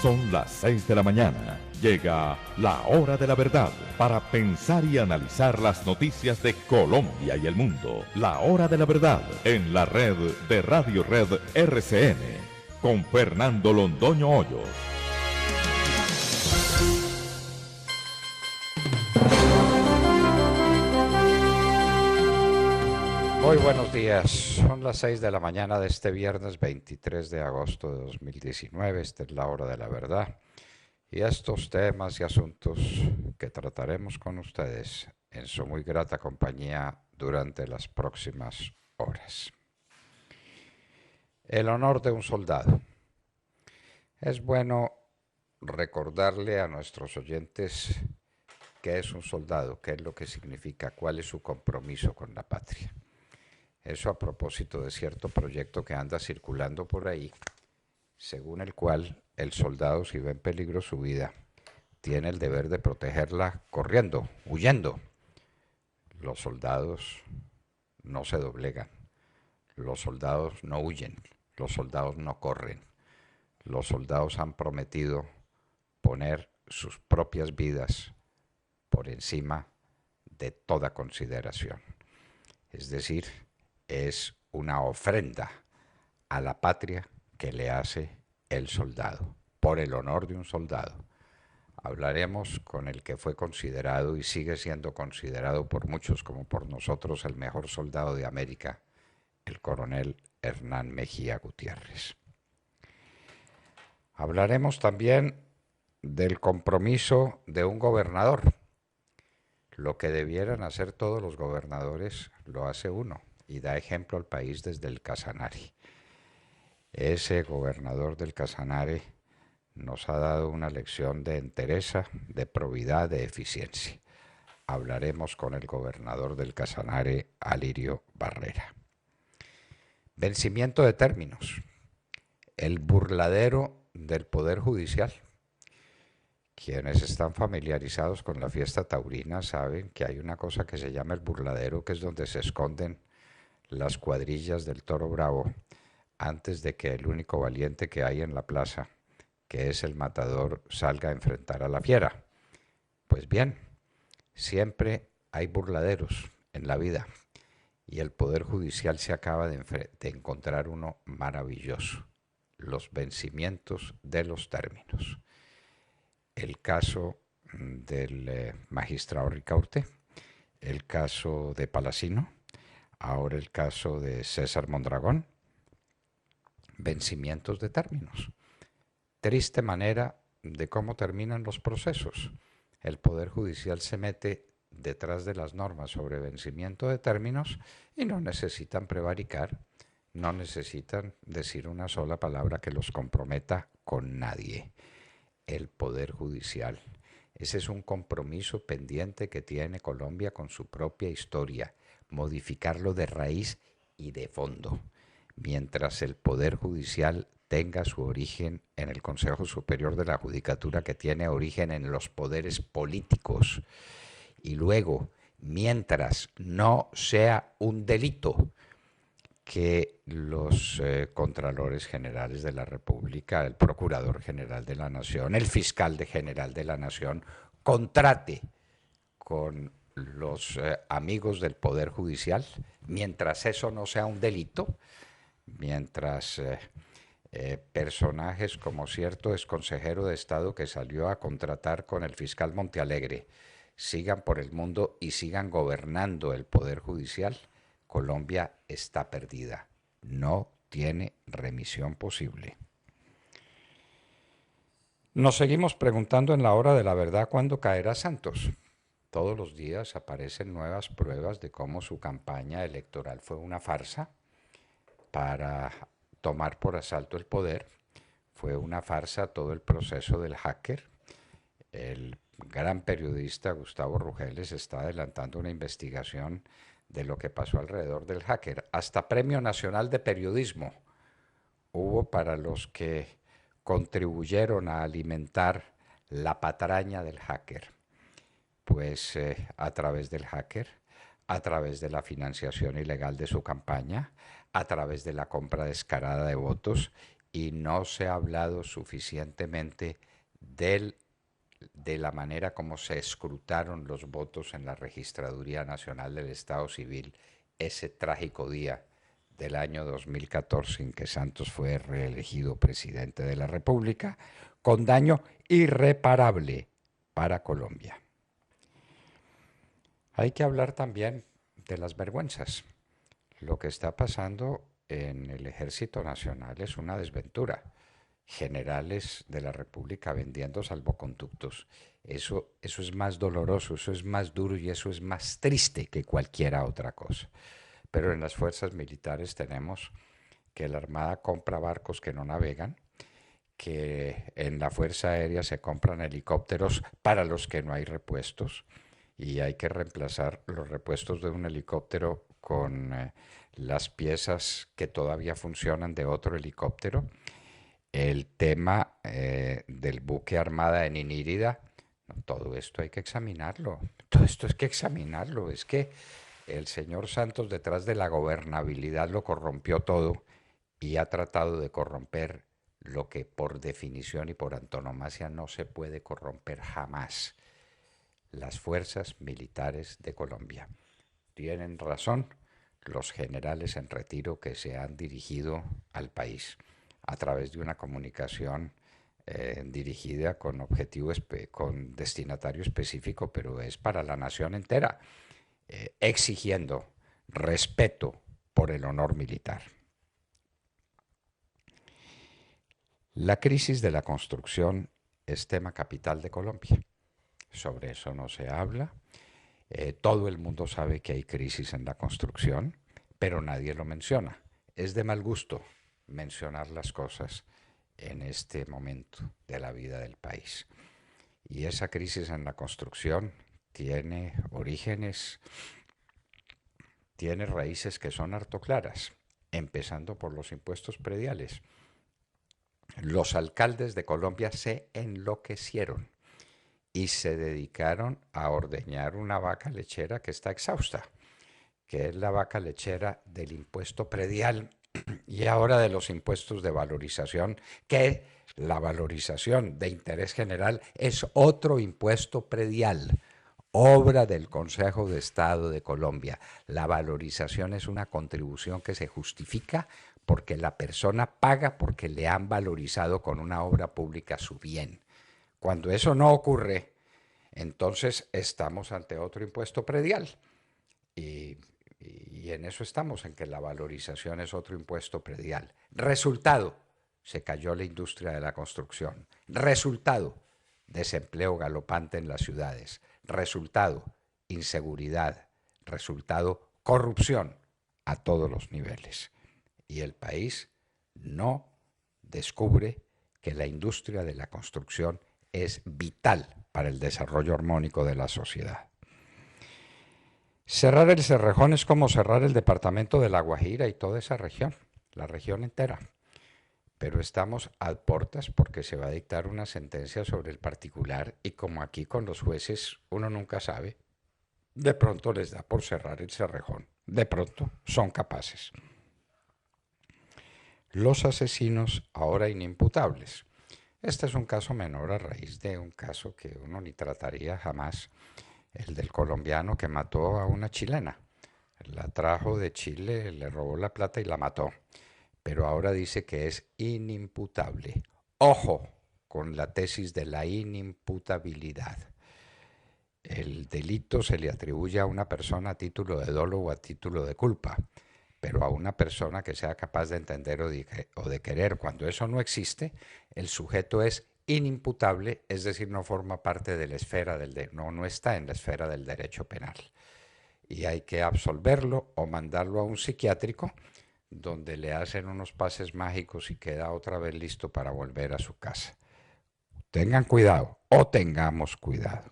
Son las 6 de la mañana. Llega la hora de la verdad para pensar y analizar las noticias de Colombia y el mundo. La hora de la verdad en la red de Radio Red RCN con Fernando Londoño Hoyos. Muy buenos días, son las 6 de la mañana de este viernes 23 de agosto de 2019, esta es la hora de la verdad y estos temas y asuntos que trataremos con ustedes en su muy grata compañía durante las próximas horas. El honor de un soldado. Es bueno recordarle a nuestros oyentes qué es un soldado, qué es lo que significa, cuál es su compromiso con la patria. Eso a propósito de cierto proyecto que anda circulando por ahí, según el cual el soldado, si ve en peligro su vida, tiene el deber de protegerla corriendo, huyendo. Los soldados no se doblegan, los soldados no huyen, los soldados no corren. Los soldados han prometido poner sus propias vidas por encima de toda consideración. Es decir, es una ofrenda a la patria que le hace el soldado, por el honor de un soldado. Hablaremos con el que fue considerado y sigue siendo considerado por muchos como por nosotros el mejor soldado de América, el coronel Hernán Mejía Gutiérrez. Hablaremos también del compromiso de un gobernador. Lo que debieran hacer todos los gobernadores lo hace uno y da ejemplo al país desde el Casanare. Ese gobernador del Casanare nos ha dado una lección de entereza, de probidad, de eficiencia. Hablaremos con el gobernador del Casanare, Alirio Barrera. Vencimiento de términos. El burladero del Poder Judicial. Quienes están familiarizados con la fiesta taurina saben que hay una cosa que se llama el burladero, que es donde se esconden las cuadrillas del Toro Bravo antes de que el único valiente que hay en la plaza, que es el matador, salga a enfrentar a la fiera. Pues bien, siempre hay burladeros en la vida y el Poder Judicial se acaba de encontrar uno maravilloso: los vencimientos de los términos. El caso del magistrado Ricaurte, el caso de Palacino, ahora el caso de César Mondragón. Vencimientos de términos. Triste manera de cómo terminan los procesos. El Poder Judicial se mete detrás de las normas sobre vencimiento de términos y no necesitan prevaricar, no necesitan decir una sola palabra que los comprometa con nadie. El Poder Judicial. Ese es un compromiso pendiente que tiene Colombia con su propia historia, modificarlo de raíz y de fondo. Mientras el Poder Judicial tenga su origen en el Consejo Superior de la Judicatura, que tiene origen en los poderes políticos, y luego, mientras no sea un delito que los contralores generales de la República, el Procurador General de la Nación, el Fiscal General de la Nación, contrate con los amigos del Poder Judicial, mientras eso no sea un delito, mientras personajes como cierto exconsejero de Estado que salió a contratar con el fiscal Montealegre sigan por el mundo y sigan gobernando el Poder Judicial, Colombia está perdida. No tiene remisión posible. Nos seguimos preguntando en la hora de la verdad cuándo caerá Santos. Todos los días aparecen nuevas pruebas de cómo su campaña electoral fue una farsa para tomar por asalto el poder. Fue una farsa todo el proceso del hacker. El gran periodista Gustavo Rugeles está adelantando una investigación de lo que pasó alrededor del hacker. Hasta Premio Nacional de Periodismo hubo para los que contribuyeron a alimentar la patraña del hacker. Pues a través del hacker, a través de la financiación ilegal de su campaña, a través de la compra descarada de votos y no se ha hablado suficientemente de la manera como se escrutaron los votos en la Registraduría Nacional del Estado Civil ese trágico día del año 2014 en que Santos fue reelegido presidente de la República, con daño irreparable para Colombia. Hay que hablar también de las vergüenzas. Lo que está pasando en el Ejército Nacional es una desventura. Generales de la República vendiendo salvoconductos. Eso es más doloroso, eso es más duro y eso es más triste que cualquiera otra cosa. Pero en las fuerzas militares tenemos que la Armada compra barcos que no navegan, que en la Fuerza Aérea se compran helicópteros para los que no hay repuestos y hay que reemplazar los repuestos de un helicóptero con las piezas que todavía funcionan de otro helicóptero. El tema del buque Armada en Inírida, no, todo esto hay que examinarlo, todo esto hay que examinarlo, es que el señor Santos detrás de la gobernabilidad lo corrompió todo y ha tratado de corromper lo que por definición y por antonomasia no se puede corromper jamás, las fuerzas militares de Colombia. Tienen razón los generales en retiro que se han dirigido al país a través de una comunicación dirigida con objetivo, con destinatario específico, pero es para la nación entera, exigiendo respeto por el honor militar. La crisis de la construcción es tema capital de Colombia. Sobre eso no se habla. Todo el mundo sabe que hay crisis en la construcción, pero nadie lo menciona. Es de mal gusto mencionar las cosas en este momento de la vida del país. Y esa crisis en la construcción tiene orígenes, tiene raíces que son harto claras, empezando por los impuestos prediales. Los alcaldes de Colombia se enloquecieron y se dedicaron a ordeñar una vaca lechera que está exhausta, que es la vaca lechera del impuesto predial y ahora de los impuestos de valorización, que la valorización de interés general es otro impuesto predial, obra del Consejo de Estado de Colombia. La valorización es una contribución que se justifica porque la persona paga porque le han valorizado con una obra pública su bien. Cuando eso no ocurre, entonces estamos ante otro impuesto predial. Y en eso estamos, en que la valorización es otro impuesto predial. Resultado, se cayó la industria de la construcción. Resultado, desempleo galopante en las ciudades. Resultado, inseguridad. Resultado, corrupción a todos los niveles. Y el país no descubre que la industria de la construcción es vital para el desarrollo armónico de la sociedad. Cerrar el Cerrejón es como cerrar el departamento de La Guajira y toda esa región, la región entera. Pero estamos a portas porque se va a dictar una sentencia sobre el particular y como aquí con los jueces uno nunca sabe, de pronto les da por cerrar el Cerrejón, de pronto son capaces. Los asesinos ahora inimputables. Este es un caso menor a raíz de un caso que uno ni trataría jamás, el del colombiano que mató a una chilena. La trajo de Chile, le robó la plata y la mató. Pero ahora dice que es inimputable. Ojo con la tesis de la inimputabilidad. El delito se le atribuye a una persona a título de dolo o a título de culpa, pero a una persona que sea capaz de entender o de querer. Cuando eso no existe, el sujeto es inimputable, es decir, no forma parte de la esfera no está en la esfera del derecho penal. Y hay que absolverlo o mandarlo a un psiquiátrico donde le hacen unos pases mágicos y queda otra vez listo para volver a su casa. Tengan cuidado o tengamos cuidado.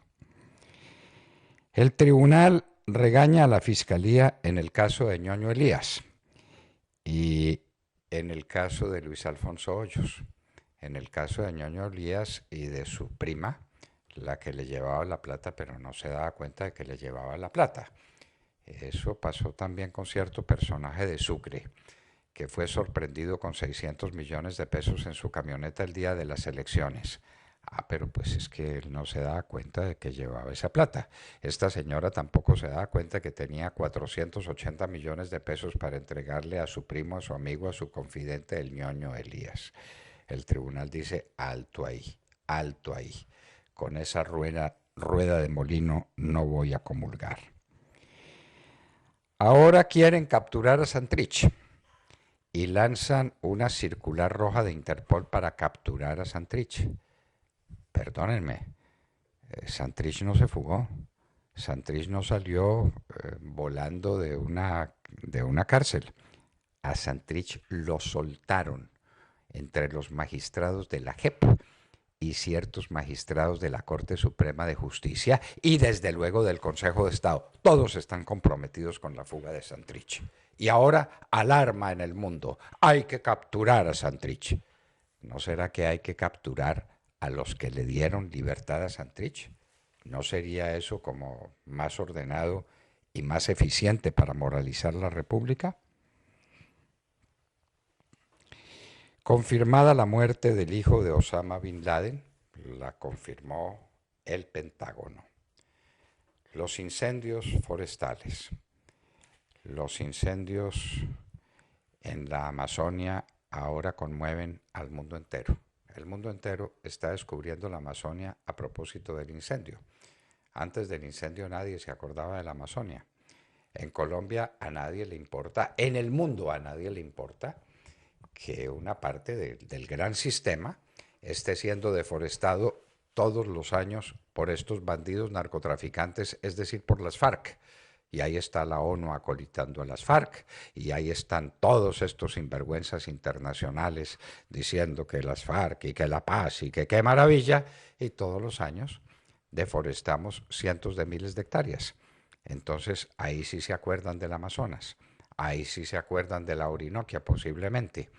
El tribunal regaña a la fiscalía en el caso de Ñoño Elías y en el caso de Luis Alfonso Hoyos. En el caso de Ñoño Elías y de su prima, la que le llevaba la plata, pero no se daba cuenta de que le llevaba la plata. Eso pasó también con cierto personaje de Sucre, que fue sorprendido con 600 millones de pesos en su camioneta el día de las elecciones. Ah, pero pues es que él no se daba cuenta de que llevaba esa plata. Esta señora tampoco se daba cuenta que tenía 480 millones de pesos para entregarle a su primo, a su amigo, a su confidente, el ñoño Elías. El tribunal dice, alto ahí, alto ahí. Con esa rueda de molino no voy a comulgar. Ahora quieren capturar a Santrich y lanzan una circular roja de Interpol para capturar a Santrich. Perdónenme, Santrich no se fugó. Santrich no salió volando de una cárcel. A Santrich lo soltaron entre los magistrados de la JEP y ciertos magistrados de la Corte Suprema de Justicia y desde luego del Consejo de Estado. Todos están comprometidos con la fuga de Santrich. Y ahora alarma en el mundo. Hay que capturar a Santrich. ¿No será que hay que capturar a los que le dieron libertad a Santrich? ¿No sería eso como más ordenado y más eficiente para moralizar la República? Confirmada la muerte del hijo de Osama Bin Laden, la confirmó el Pentágono. Los incendios forestales, los incendios en la Amazonia ahora conmueven al mundo entero. El mundo entero está descubriendo la Amazonia a propósito del incendio. Antes del incendio nadie se acordaba de la Amazonia. En Colombia a nadie le importa, en el mundo a nadie le importa que una parte del gran sistema esté siendo deforestado todos los años por estos bandidos narcotraficantes, es decir, por las FARC. Y ahí está la ONU acolitando a las FARC, y ahí están todos estos sinvergüenzas internacionales diciendo que las FARC y que la paz y que qué maravilla, y todos los años deforestamos cientos de miles de hectáreas. Entonces ahí sí se acuerdan del Amazonas, ahí sí se acuerdan de la Orinoquia posiblemente,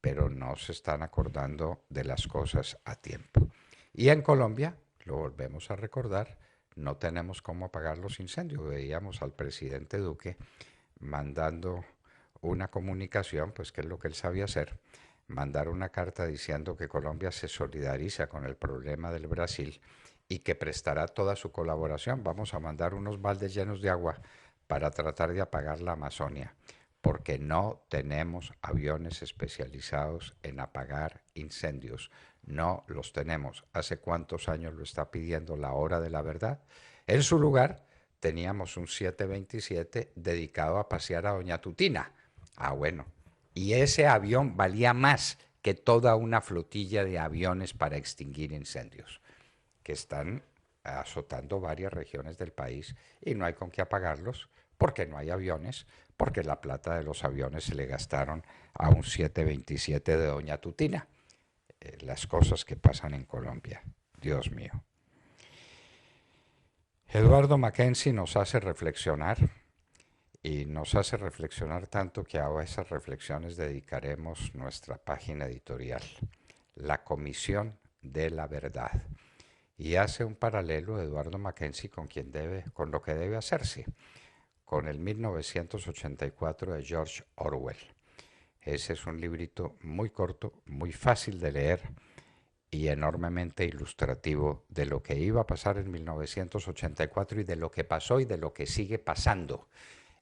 pero no se están acordando de las cosas a tiempo. Y en Colombia, lo volvemos a recordar, no tenemos cómo apagar los incendios. Veíamos al presidente Duque mandando una comunicación, pues que es lo que él sabía hacer, mandar una carta diciendo que Colombia se solidariza con el problema del Brasil y que prestará toda su colaboración. Vamos a mandar unos baldes llenos de agua para tratar de apagar la Amazonia, porque no tenemos aviones especializados en apagar incendios. No los tenemos. ¿Hace cuántos años lo está pidiendo la Hora de la Verdad? En su lugar teníamos un 727 dedicado a pasear a Doña Tutina. Ah, bueno. Y ese avión valía más que toda una flotilla de aviones para extinguir incendios, que están azotando varias regiones del país y no hay con qué apagarlos porque no hay aviones, porque la plata de los aviones se le gastaron a un 727 de Doña Tutina. Las cosas que pasan en Colombia, Dios mío. Eduardo Mackenzie nos hace reflexionar, y nos hace reflexionar tanto que a esas reflexiones dedicaremos nuestra página editorial, La Comisión de la Verdad. Y hace un paralelo Eduardo Mackenzie con lo que debe hacerse, con el 1984 de George Orwell. Ese es un librito muy corto, muy fácil de leer y enormemente ilustrativo de lo que iba a pasar en 1984 y de lo que pasó y de lo que sigue pasando.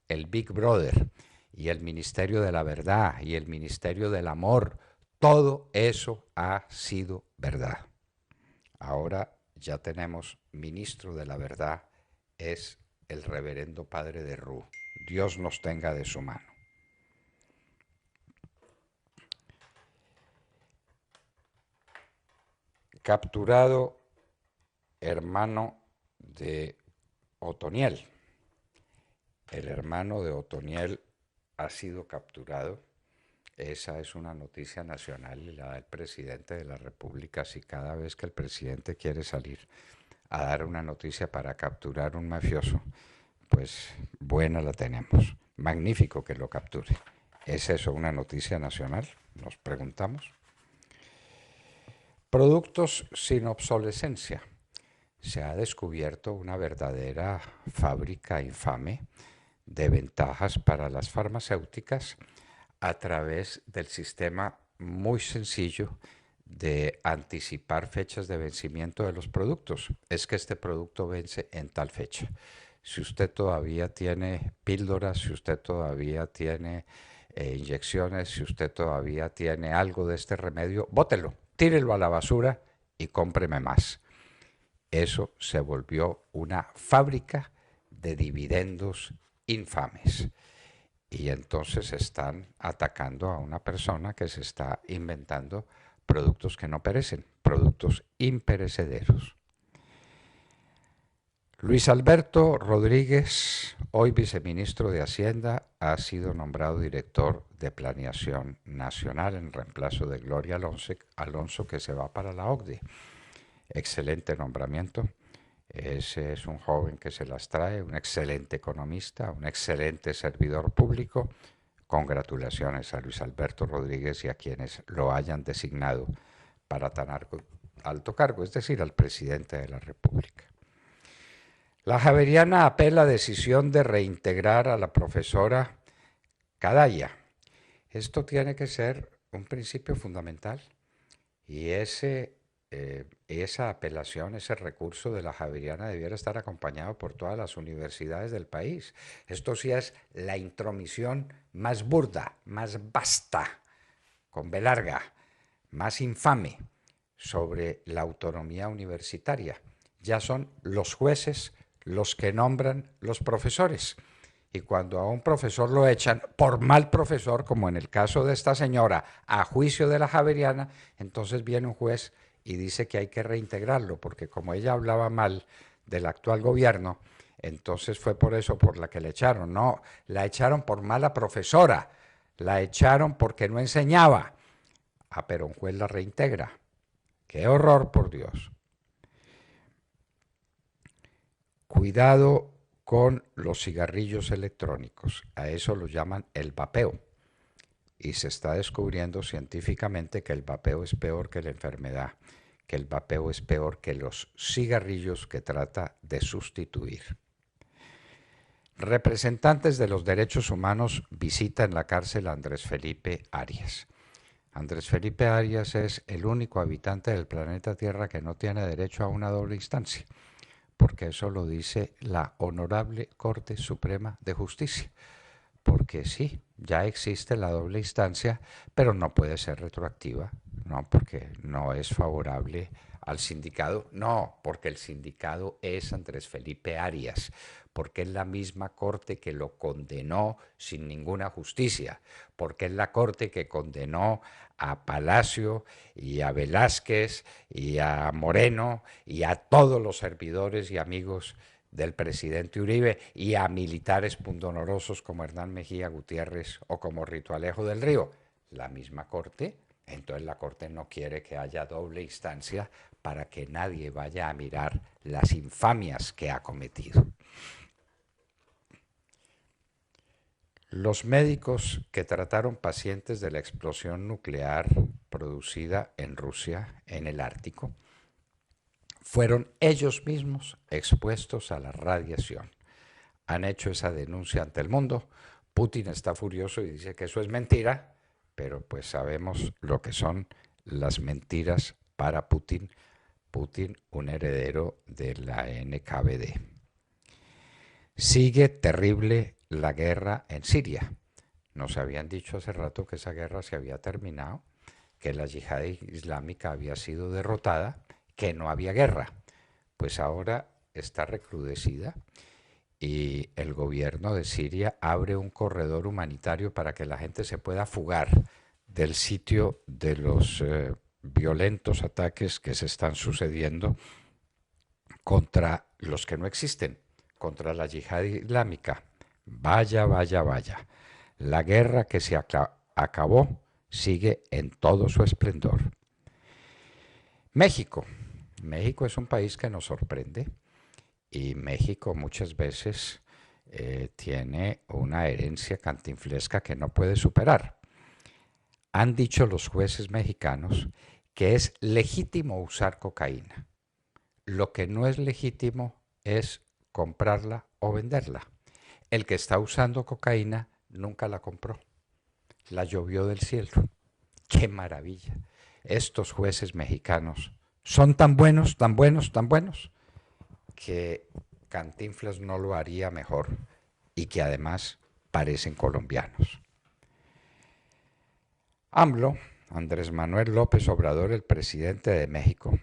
El Big Brother y el Ministerio de la Verdad y el Ministerio del Amor, todo eso ha sido verdad. Ahora ya tenemos ministro de la verdad, es el reverendo padre de Ru. Dios nos tenga de su mano. Capturado hermano de Otoniel. El hermano de Otoniel ha sido capturado. Esa es una noticia nacional y la da el presidente de la República. Si cada vez que el presidente quiere salir a dar una noticia para capturar un mafioso, pues buena la tenemos. Magnífico que lo capture. ¿Es eso una noticia nacional? Nos preguntamos. Productos sin obsolescencia. Se ha descubierto una verdadera fábrica infame de ventajas para las farmacéuticas a través del sistema muy sencillo de anticipar fechas de vencimiento de los productos. Es que este producto vence en tal fecha. Si usted todavía tiene píldoras, si usted todavía tiene inyecciones, si usted todavía tiene algo de este remedio, bótelo, tírelo a la basura y cómpreme más. Eso se volvió una fábrica de dividendos infames. Y entonces están atacando a una persona que se está inventando productos que no perecen, productos imperecederos. Luis Alberto Rodríguez, hoy viceministro de Hacienda, ha sido nombrado director de Planeación Nacional en reemplazo de Gloria Alonso, que se va para la OCDE. Excelente nombramiento. Ese es un joven que se las trae, un excelente economista, un excelente servidor público. Congratulaciones a Luis Alberto Rodríguez y a quienes lo hayan designado para tan alto cargo, es decir, al presidente de la República. La Javeriana apela a decisión de reintegrar a la profesora Cadaya. Esto tiene que ser un principio fundamental y esa apelación, ese recurso de la Javeriana debiera estar acompañado por todas las universidades del país. Esto sí es la intromisión más burda, más vasta, con B larga, más infame sobre la autonomía universitaria. Ya son los jueces los que nombran los profesores. Y cuando a un profesor lo echan por mal profesor, como en el caso de esta señora, a juicio de la Javeriana, entonces viene un juez y dice que hay que reintegrarlo, porque como ella hablaba mal del actual gobierno, entonces fue por eso por la que le echaron. No, la echaron por mala profesora, la echaron porque no enseñaba. Ah, pero un juez la reintegra. ¡Qué horror, por Dios! Cuidado con los cigarrillos electrónicos. A eso lo llaman el vapeo. Y se está descubriendo científicamente que el vapeo es peor que la enfermedad, que el vapeo es peor que los cigarrillos que trata de sustituir. Representantes de los derechos humanos visitan la cárcel a Andrés Felipe Arias. Andrés Felipe Arias es el único habitante del planeta Tierra que no tiene derecho a una doble instancia, porque eso lo dice la Honorable Corte Suprema de Justicia. Porque sí, ya existe la doble instancia, pero no puede ser retroactiva, no, porque no es favorable al sindicado, no, porque el sindicado es Andrés Felipe Arias, porque es la misma corte que lo condenó sin ninguna justicia, porque es la corte que condenó a Palacio y a Velázquez y a Moreno y a todos los servidores y amigos del presidente Uribe y a militares pundonorosos como Hernán Mejía Gutiérrez o como Rito Alejo del Río. La misma corte, entonces la corte no quiere que haya doble instancia para que nadie vaya a mirar las infamias que ha cometido. Los médicos que trataron pacientes de la explosión nuclear producida en Rusia, en el Ártico, fueron ellos mismos expuestos a la radiación. Han hecho esa denuncia ante el mundo. Putin está furioso y dice que eso es mentira, pero pues sabemos lo que son las mentiras para Putin. Putin, un heredero de la NKVD. Sigue terrible la guerra en Siria. Nos habían dicho hace rato que esa guerra se había terminado, que la yihad islámica había sido derrotada, que no había guerra. Pues ahora está recrudecida y el gobierno de Siria abre un corredor humanitario para que la gente se pueda fugar del sitio de los violentos ataques que se están sucediendo contra los que no existen, contra la yihad islámica. Vaya, vaya, vaya. La guerra que se acabó sigue en todo su esplendor. México. México es un país que nos sorprende y México muchas veces tiene una herencia cantinflesca que no puede superar. Han dicho los jueces mexicanos que es legítimo usar cocaína. Lo que no es legítimo es comprarla o venderla. El que está usando cocaína nunca la compró. la llovió del cielo. ¡Qué maravilla! Estos jueces mexicanos son tan buenos, tan buenos, tan buenos, que Cantinflas no lo haría mejor y que además parecen colombianos. AMLO, Andrés Manuel López Obrador, el presidente de México,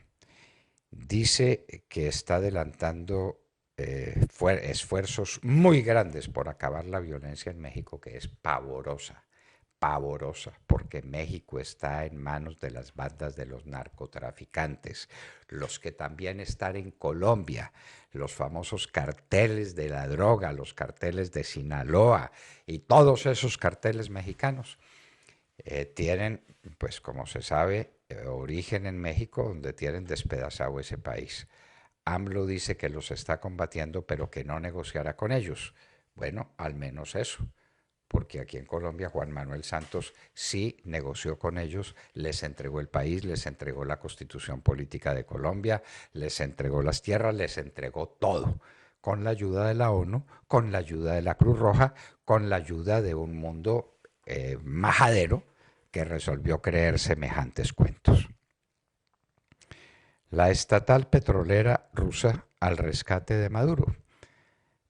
dice que está adelantando esfuerzos muy grandes por acabar la violencia en México, que es pavorosa, porque México está en manos de las bandas de los narcotraficantes, los que también están en Colombia, los famosos carteles de la droga, los carteles de Sinaloa y todos esos carteles mexicanos. Tienen, pues como se sabe, origen en México, donde tienen despedazado ese país. AMLO dice que los está combatiendo, pero que no negociará con ellos. Bueno, al menos eso, porque aquí en Colombia Juan Manuel Santos sí negoció con ellos, les entregó el país, les entregó la Constitución Política de Colombia, les entregó las tierras, les entregó todo, con la ayuda de la ONU, con la ayuda de la Cruz Roja, con la ayuda de un mundo majadero que resolvió creer semejantes cuentos. La estatal petrolera rusa al rescate de Maduro.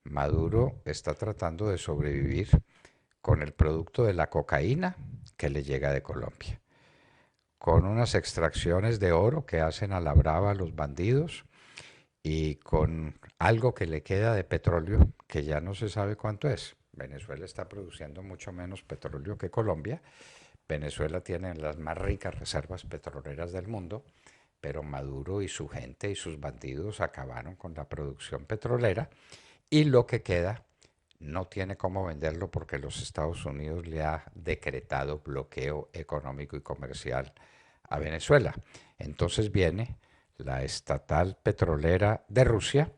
Maduro está tratando de sobrevivir con el producto de la cocaína que le llega de Colombia, con unas extracciones de oro que hacen a la brava a los bandidos y con algo que le queda de petróleo que ya no se sabe cuánto es. Venezuela está produciendo mucho menos petróleo que Colombia. Venezuela tiene las más ricas reservas petroleras del mundo, pero Maduro y su gente y sus bandidos acabaron con la producción petrolera y lo que queda no tiene cómo venderlo porque los Estados Unidos le ha decretado bloqueo económico y comercial a Venezuela. Entonces viene la estatal petrolera de Rusia,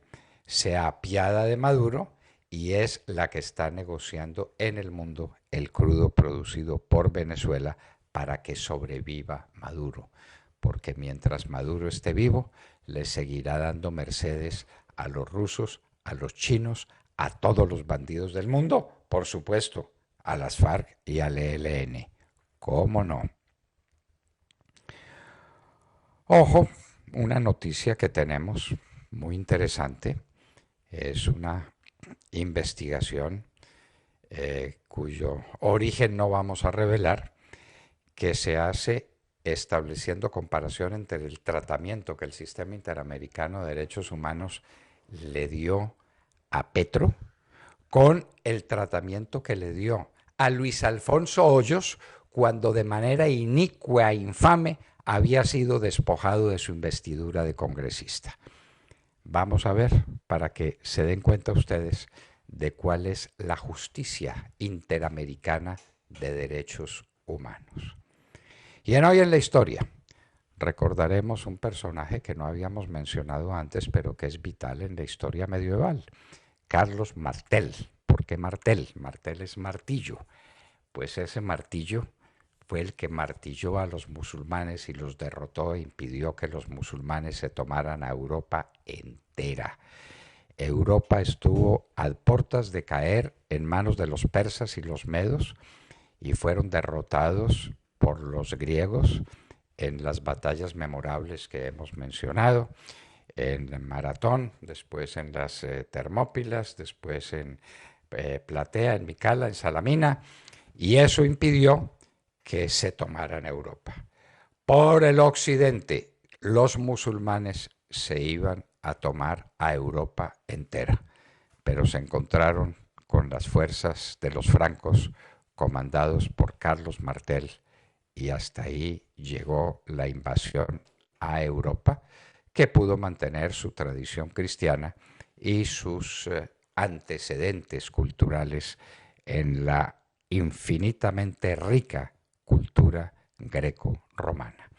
se apiada de Maduro y es la que está negociando en el mundo el crudo producido por Venezuela para que sobreviva Maduro. Porque mientras Maduro esté vivo, le seguirá dando mercedes a los rusos, a los chinos, a todos los bandidos del mundo, por supuesto, a las FARC y al ELN. ¿Cómo no? Ojo, una noticia que tenemos muy interesante, es una investigación cuyo origen no vamos a revelar, que se hace estableciendo comparación entre el tratamiento que el Sistema Interamericano de Derechos Humanos le dio a Petro con el tratamiento que le dio a Luis Alfonso Hoyos cuando de manera inicua e infame había sido despojado de su investidura de congresista. Vamos a ver, para que se den cuenta ustedes de cuál es la justicia interamericana de derechos humanos. Y en Hoy en la Historia recordaremos un personaje que no habíamos mencionado antes, pero que es vital en la historia medieval, Carlos Martel. ¿Por qué Martel? Martel es martillo. Pues ese martillo fue el que martilló a los musulmanes y los derrotó e impidió que los musulmanes se tomaran a Europa entera. Europa estuvo a puertas de caer en manos de los persas y los medos y fueron derrotados por los griegos en las batallas memorables que hemos mencionado, en Maratón, después en las Termópilas, después en Platea, en Micala, en Salamina, y eso impidió que se tomaran Europa. Por el occidente, los musulmanes se iban a tomar a Europa entera, pero se encontraron con las fuerzas de los francos comandados por Carlos Martel y hasta ahí llegó la invasión a Europa, que pudo mantener su tradición cristiana y sus antecedentes culturales en la infinitamente rica cultura greco-romana.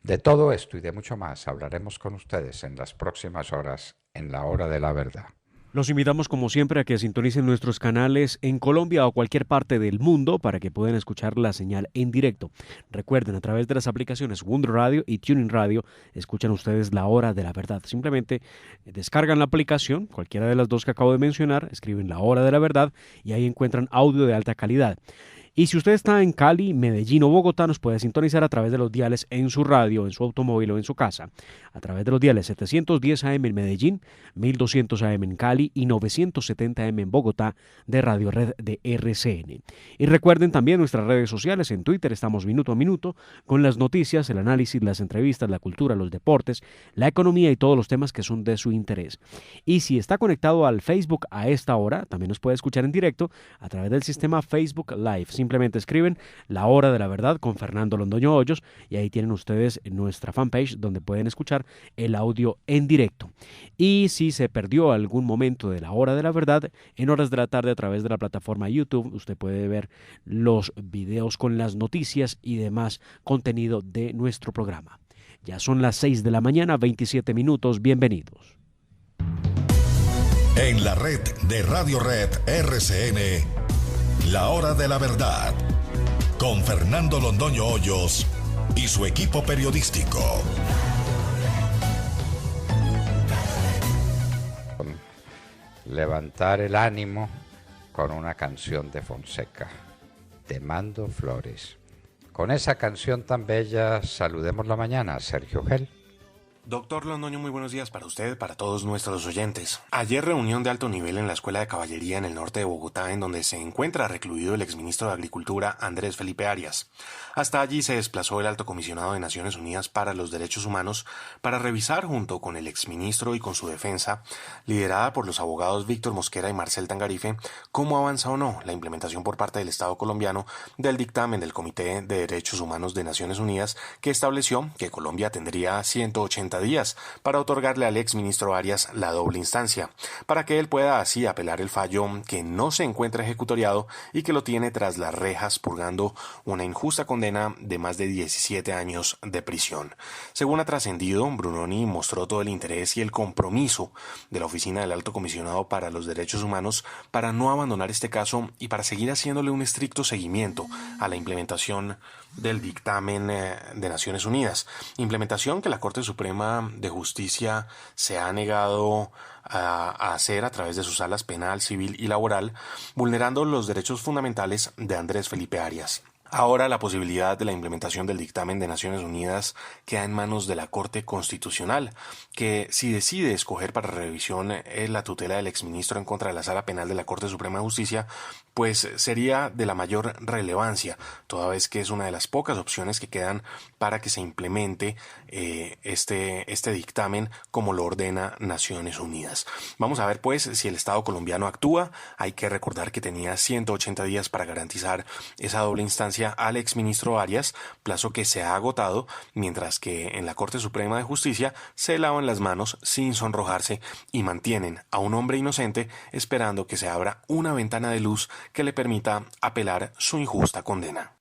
De todo esto y de mucho más hablaremos con ustedes en las próximas horas en la Hora de la Verdad. Los invitamos como siempre a que sintonicen nuestros canales en Colombia o cualquier parte del mundo para que puedan escuchar la señal en directo. Recuerden, a través de las aplicaciones Wonder Radio y Tuning Radio, escuchan ustedes la Hora de la Verdad. Simplemente descargan la aplicación, cualquiera de las dos que acabo de mencionar, escriben la Hora de la Verdad y ahí encuentran audio de alta calidad. Y si usted está en Cali, Medellín o Bogotá, nos puede sintonizar a través de los diales en su radio, en su automóvil o en su casa, a través de los diales 710 AM en Medellín, 1200 AM en Cali y 970 AM en Bogotá de Radio Red de RCN. Y recuerden también nuestras redes sociales. En Twitter estamos minuto a minuto con las noticias, el análisis, las entrevistas, la cultura, los deportes, la economía y todos los temas que son de su interés. Y si está conectado al Facebook a esta hora, también nos puede escuchar en directo a través del sistema Facebook Live. Simplemente escriben La Hora de la Verdad con Fernando Londoño Hoyos y ahí tienen ustedes nuestra fanpage donde pueden escuchar el audio en directo. Y si se perdió algún momento de La Hora de la Verdad, en horas de la tarde a través de la plataforma YouTube, usted puede ver los videos con las noticias y demás contenido de nuestro programa. Ya son las 6 de la mañana, 27 minutos. Bienvenidos. En la red de Radio Red RCN, La Hora de la Verdad, con Fernando Londoño Hoyos y su equipo periodístico. Levantar el ánimo con una canción de Fonseca, Te mando flores. Con esa canción tan bella, saludemos la mañana, Sergio Gel. Doctor Londoño, muy buenos días para usted, para todos nuestros oyentes. Ayer reunión de alto nivel en la Escuela de Caballería en el norte de Bogotá, en donde se encuentra recluido el exministro de Agricultura, Andrés Felipe Arias. Hasta allí se desplazó el alto comisionado de Naciones Unidas para los Derechos Humanos para revisar junto con el exministro y con su defensa, liderada por los abogados Víctor Mosquera y Marcel Tangarife, cómo avanza o no la implementación por parte del Estado colombiano del dictamen del Comité de Derechos Humanos de Naciones Unidas que estableció que Colombia tendría 180 días para otorgarle al exministro Arias la doble instancia, para que él pueda así apelar el fallo que no se encuentra ejecutoriado y que lo tiene tras las rejas purgando una injusta condena de más de 17 años de prisión. Según ha trascendido, Brunoni mostró todo el interés y el compromiso de la Oficina del Alto Comisionado para los Derechos Humanos para no abandonar este caso y para seguir haciéndole un estricto seguimiento a la implementación del dictamen de Naciones Unidas, implementación que la Corte Suprema de Justicia se ha negado a hacer a través de sus salas penal, civil y laboral, vulnerando los derechos fundamentales de Andrés Felipe Arias. Ahora la posibilidad de la implementación del dictamen de Naciones Unidas queda en manos de la Corte Constitucional, que si decide escoger para revisión la tutela del exministro en contra de la Sala Penal de la Corte Suprema de Justicia, pues sería de la mayor relevancia, toda vez que es una de las pocas opciones que quedan para que se implemente este dictamen como lo ordena Naciones Unidas. Vamos a ver pues si el Estado colombiano actúa. Hay que recordar que tenía 180 días para garantizar esa doble instancia al exministro Arias, plazo que se ha agotado, mientras que en la Corte Suprema de Justicia se lavan las manos sin sonrojarse y mantienen a un hombre inocente esperando que se abra una ventana de luz que le permita apelar su injusta condena.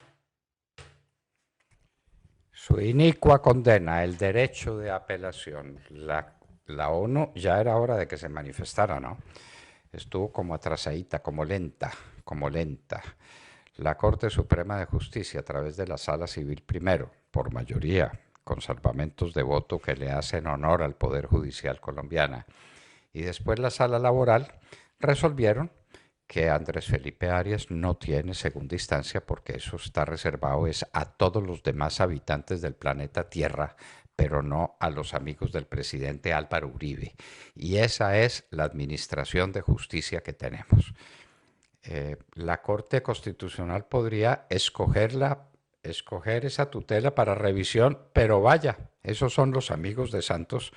Su inicua condena, el derecho de apelación. La ONU ya era hora de que se manifestara, ¿no? Estuvo como atrasadita, como lenta. La Corte Suprema de Justicia, a través de la Sala Civil primero, por mayoría, con salvamentos de voto que le hacen honor al Poder Judicial colombiano, y después la Sala Laboral, resolvieron que Andrés Felipe Arias no tiene segunda instancia porque eso está reservado es a todos los demás habitantes del planeta Tierra, pero no a los amigos del presidente Álvaro Uribe. Y esa es la administración de justicia que tenemos. La Corte Constitucional podría escoger esa tutela para revisión, pero vaya, esos son los amigos de Santos,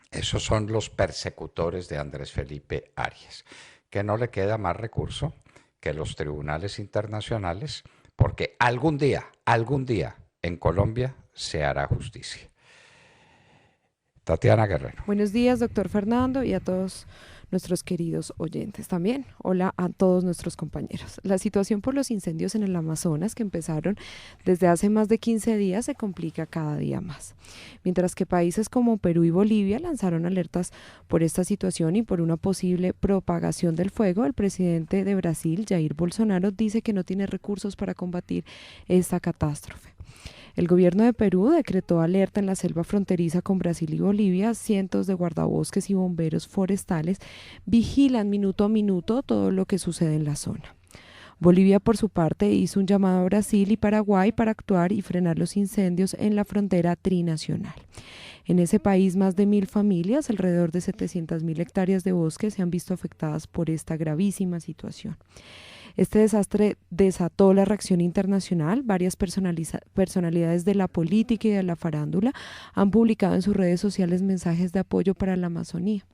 esos son los persecutores de Andrés Felipe Arias, que no le queda más recurso que los tribunales internacionales, porque algún día, en Colombia se hará justicia. Tatiana Guerrero. Buenos días, doctor Fernando, y a todos nuestros queridos oyentes también. Hola a todos nuestros compañeros. La situación por los incendios en el Amazonas, que empezaron desde hace más de 15 días, se complica cada día más. Mientras que países como Perú y Bolivia lanzaron alertas por esta situación y por una posible propagación del fuego, el presidente de Brasil, Jair Bolsonaro, dice que no tiene recursos para combatir esta catástrofe. El gobierno de Perú decretó alerta en la selva fronteriza con Brasil y Bolivia. Cientos de guardabosques y bomberos forestales vigilan minuto a minuto todo lo que sucede en la zona. Bolivia, por su parte, hizo un llamado a Brasil y Paraguay para actuar y frenar los incendios en la frontera trinacional. En ese país, más de 1.000 familias, alrededor de 700.000 hectáreas de bosque, se han visto afectadas por esta gravísima situación. Este desastre desató la reacción internacional. Varias personalidades de la política y de la farándula han publicado en sus redes sociales mensajes de apoyo para la Amazonía.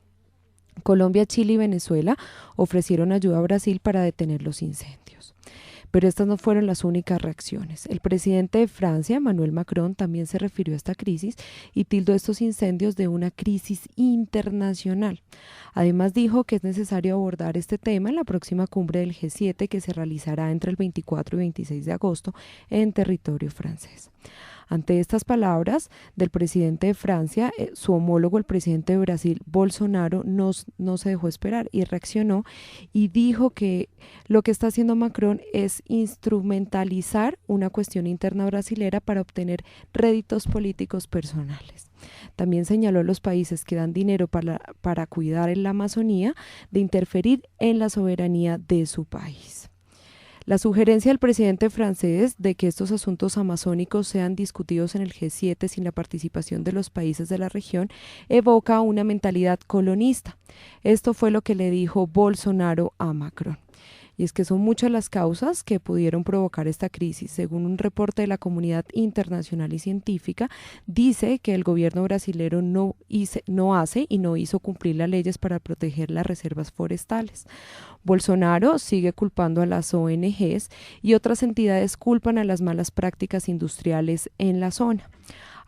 Colombia, Chile y Venezuela ofrecieron ayuda a Brasil para detener los incendios. Pero estas no fueron las únicas reacciones. El presidente de Francia, Emmanuel Macron, también se refirió a esta crisis y tildó estos incendios de una crisis internacional. Además dijo que es necesario abordar este tema en la próxima cumbre del G7 que se realizará entre el 24 y 26 de agosto en territorio francés. Ante estas palabras del presidente de Francia, su homólogo, el presidente de Brasil, Bolsonaro, no se dejó esperar y reaccionó y dijo que lo que está haciendo Macron es instrumentalizar una cuestión interna brasilera para obtener réditos políticos personales. También señaló a los países que dan dinero para cuidar en la Amazonía de interferir en la soberanía de su país. La sugerencia del presidente francés de que estos asuntos amazónicos sean discutidos en el G7 sin la participación de los países de la región evoca una mentalidad colonista. Esto fue lo que le dijo Bolsonaro a Macron. Y es que son muchas las causas que pudieron provocar esta crisis. Según un reporte de la comunidad internacional y científica, dice que el gobierno brasilero no hace y no hizo cumplir las leyes para proteger las reservas forestales. Bolsonaro sigue culpando a las ONGs y otras entidades culpan a las malas prácticas industriales en la zona.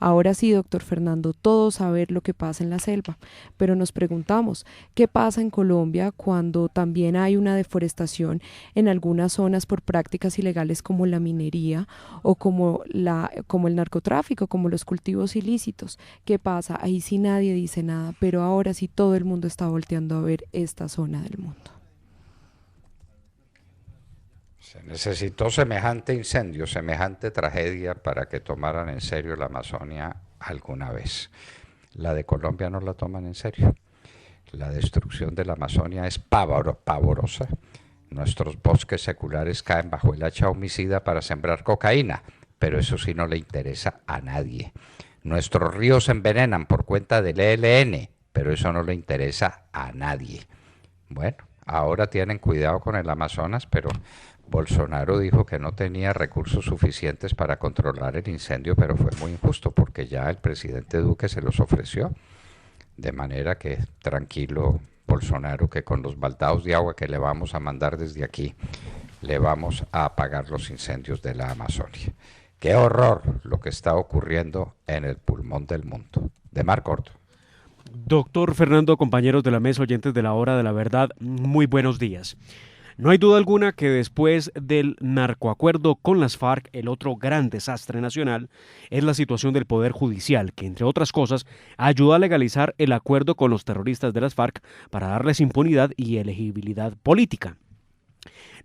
Ahora sí, doctor Fernando, todos saben lo que pasa en la selva, pero nos preguntamos, ¿qué pasa en Colombia cuando también hay una deforestación en algunas zonas por prácticas ilegales como la minería o como el narcotráfico, como los cultivos ilícitos? ¿Qué pasa? Ahí sí nadie dice nada, pero ahora sí todo el mundo está volteando a ver esta zona del mundo. Se necesitó semejante incendio, semejante tragedia para que tomaran en serio la Amazonia alguna vez. La de Colombia no la toman en serio. La destrucción de la Amazonia es pavorosa. Nuestros bosques seculares caen bajo el hacha homicida para sembrar cocaína, pero eso sí no le interesa a nadie. Nuestros ríos se envenenan por cuenta del ELN, pero eso no le interesa a nadie. Bueno, ahora tienen cuidado con el Amazonas, pero Bolsonaro dijo que no tenía recursos suficientes para controlar el incendio, pero fue muy injusto porque ya el presidente Duque se los ofreció. De manera que tranquilo, Bolsonaro, que con los baldaos de agua que le vamos a mandar desde aquí, le vamos a apagar los incendios de la Amazonia. ¡Qué horror lo que está ocurriendo en el pulmón del mundo! De Mar Corto. Doctor Fernando, compañeros de la mesa, oyentes de la Hora de la Verdad, muy buenos días. No hay duda alguna que después del narcoacuerdo con las FARC, el otro gran desastre nacional es la situación del Poder Judicial, que entre otras cosas ayudó a legalizar el acuerdo con los terroristas de las FARC para darles impunidad y elegibilidad política.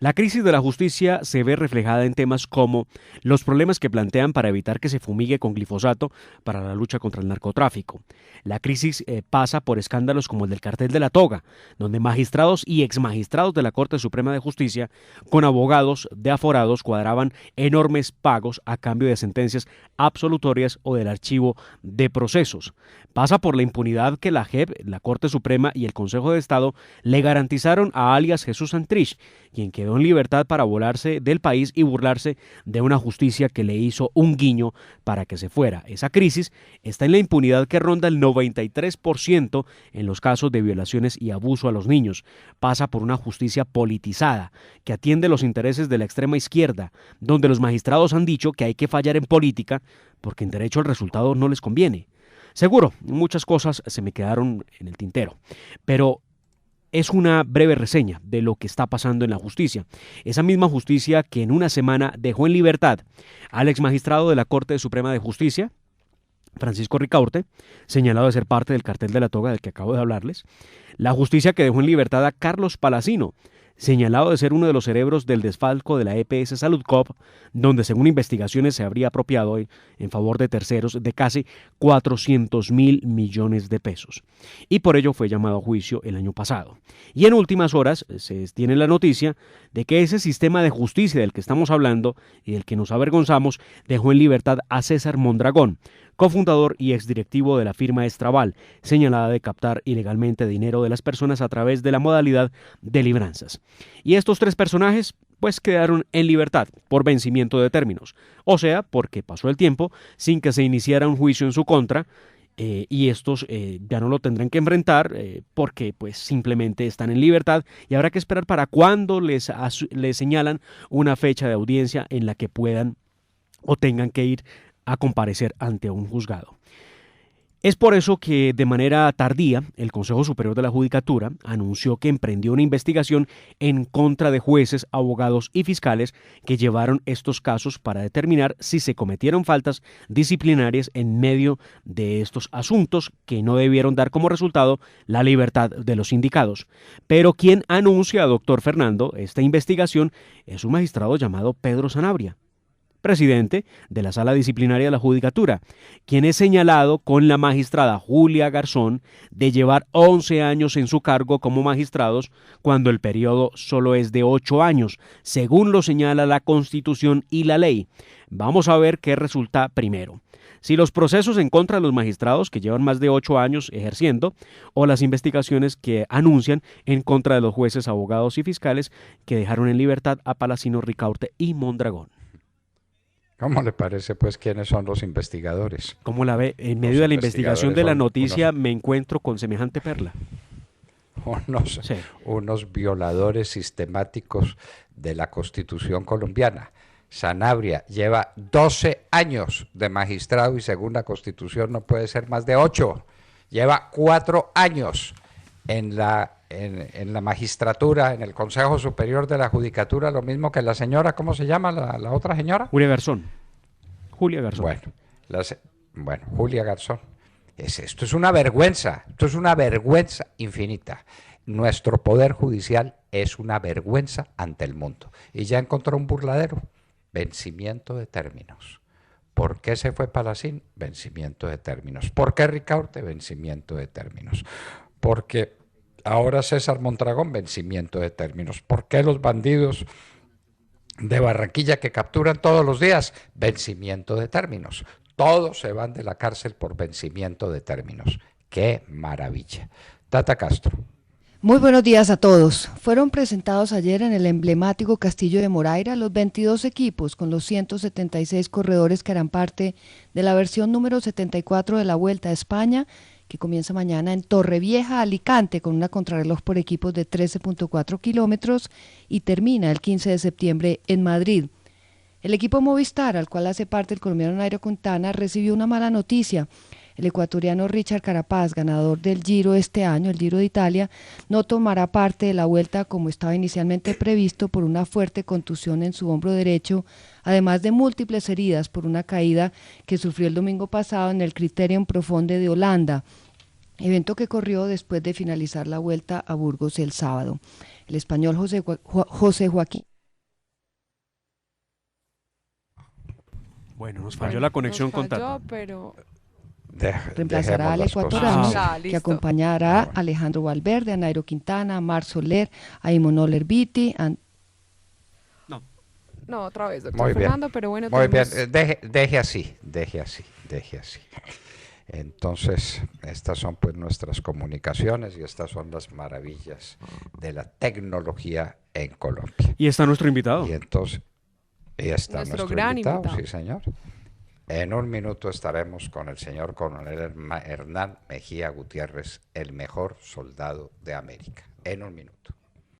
La crisis de la justicia se ve reflejada en temas como los problemas que plantean para evitar que se fumigue con glifosato para la lucha contra el narcotráfico. La crisis pasa por escándalos como el del cartel de la toga, donde magistrados y exmagistrados de la Corte Suprema de Justicia, con abogados de aforados, cuadraban enormes pagos a cambio de sentencias absolutorias o del archivo de procesos. Pasa por la impunidad que la JEP, la Corte Suprema y el Consejo de Estado le garantizaron a alias Jesús Santrich, quien quedó en libertad para volarse del país y burlarse de una justicia que le hizo un guiño para que se fuera. Esa crisis está en la impunidad que ronda el 93% en los casos de violaciones y abuso a los niños. Pasa por una justicia politizada que atiende los intereses de la extrema izquierda, donde los magistrados han dicho que hay que fallar en política porque en derecho el resultado no les conviene. Seguro, muchas cosas se me quedaron en el tintero, pero es una breve reseña de lo que está pasando en la justicia. Esa misma justicia que en una semana dejó en libertad al exmagistrado de la Corte Suprema de Justicia, Francisco Ricaurte, señalado de ser parte del cartel de la toga del que acabo de hablarles. La justicia que dejó en libertad a Carlos Palacino, señalado de ser uno de los cerebros del desfalco de la EPS Salud Corp, donde según investigaciones se habría apropiado en favor de terceros de casi 400.000 millones de pesos. Y por ello fue llamado a juicio el año pasado. Y en últimas horas se tiene la noticia de que ese sistema de justicia del que estamos hablando y del que nos avergonzamos dejó en libertad a César Mondragón, cofundador y exdirectivo de la firma Estraval, señalada de captar ilegalmente dinero de las personas a través de la modalidad de libranzas. Y estos tres personajes pues quedaron en libertad por vencimiento de términos, o sea, porque pasó el tiempo sin que se iniciara un juicio en su contra, y estos ya no lo tendrán que enfrentar porque pues simplemente están en libertad y habrá que esperar para cuándo les señalan una fecha de audiencia en la que puedan o tengan que ir a comparecer ante un juzgado. Es por eso que de manera tardía el Consejo Superior de la Judicatura anunció que emprendió una investigación en contra de jueces, abogados y fiscales que llevaron estos casos para determinar si se cometieron faltas disciplinarias en medio de estos asuntos que no debieron dar como resultado la libertad de los indicados. Pero quien anuncia, doctor Fernando, esta investigación es un magistrado llamado Pedro Sanabria, presidente de la Sala Disciplinaria de la Judicatura, quien es señalado con la magistrada Julia Garzón de llevar 11 años en su cargo como magistrados cuando el periodo solo es de 8 años, según lo señala la Constitución y la ley. Vamos a ver qué resulta primero. Si los procesos en contra de los magistrados que llevan más de 8 años ejerciendo o las investigaciones que anuncian en contra de los jueces, abogados y fiscales que dejaron en libertad a Palacino, Ricaurte y Mondragón. ¿Cómo le parece, pues, quiénes son los investigadores? ¿Cómo la ve? En medio de la investigación de la noticia me encuentro con semejante perla. Unos violadores sistemáticos de la Constitución colombiana. Sanabria lleva 12 años de magistrado y según la Constitución no puede ser más de 8. Lleva 4 años en la magistratura, en el Consejo Superior de la Judicatura, lo mismo que la señora, ¿cómo se llama la otra señora? Julia Garzón. Bueno, Julia Garzón. Esto es una vergüenza infinita. Nuestro Poder Judicial es una vergüenza ante el mundo. Y ya encontró un burladero, vencimiento de términos. ¿Por qué se fue Palacín? Vencimiento de términos. ¿Por qué Ricaurte? Vencimiento de términos. Porque ahora César Mondragón, vencimiento de términos. ¿Por qué los bandidos de Barranquilla que capturan todos los días? Vencimiento de términos. Todos se van de la cárcel por vencimiento de términos. ¡Qué maravilla! Tata Castro. Muy buenos días a todos. Fueron presentados ayer en el emblemático Castillo de Moraira los 22 equipos con los 176 corredores que harán parte de la versión número 74 de la Vuelta a España, que comienza mañana en Torrevieja, Alicante, con una contrarreloj por equipos de 13.4 kilómetros y termina el 15 de septiembre en Madrid. El equipo Movistar, al cual hace parte el colombiano Nairo Quintana, recibió una mala noticia. El ecuatoriano Richard Carapaz, ganador del Giro este año, el Giro de Italia, no tomará parte de la vuelta como estaba inicialmente previsto por una fuerte contusión en su hombro derecho, además de múltiples heridas por una caída que sufrió el domingo pasado en el Criterium Profonde de Holanda, evento que corrió después de finalizar la vuelta a Burgos el sábado. El español José Joaquín. Bueno, nos falló la conexión con Tata. Pero reemplazará al ecuatoriano, que acompañará a Alejandro Valverde, a Nairo Quintana, a Marc Soler, a Imanol Erviti. No, otra vez, doctor Fernando, pero bueno. Muy bien, deje así. Entonces, estas son pues nuestras comunicaciones y estas son las maravillas de la tecnología en Colombia. Y está nuestro invitado. Y entonces, está nuestro gran invitado, sí señor. En un minuto estaremos con el señor coronel Hernán Mejía Gutiérrez, el mejor soldado de América. En un minuto.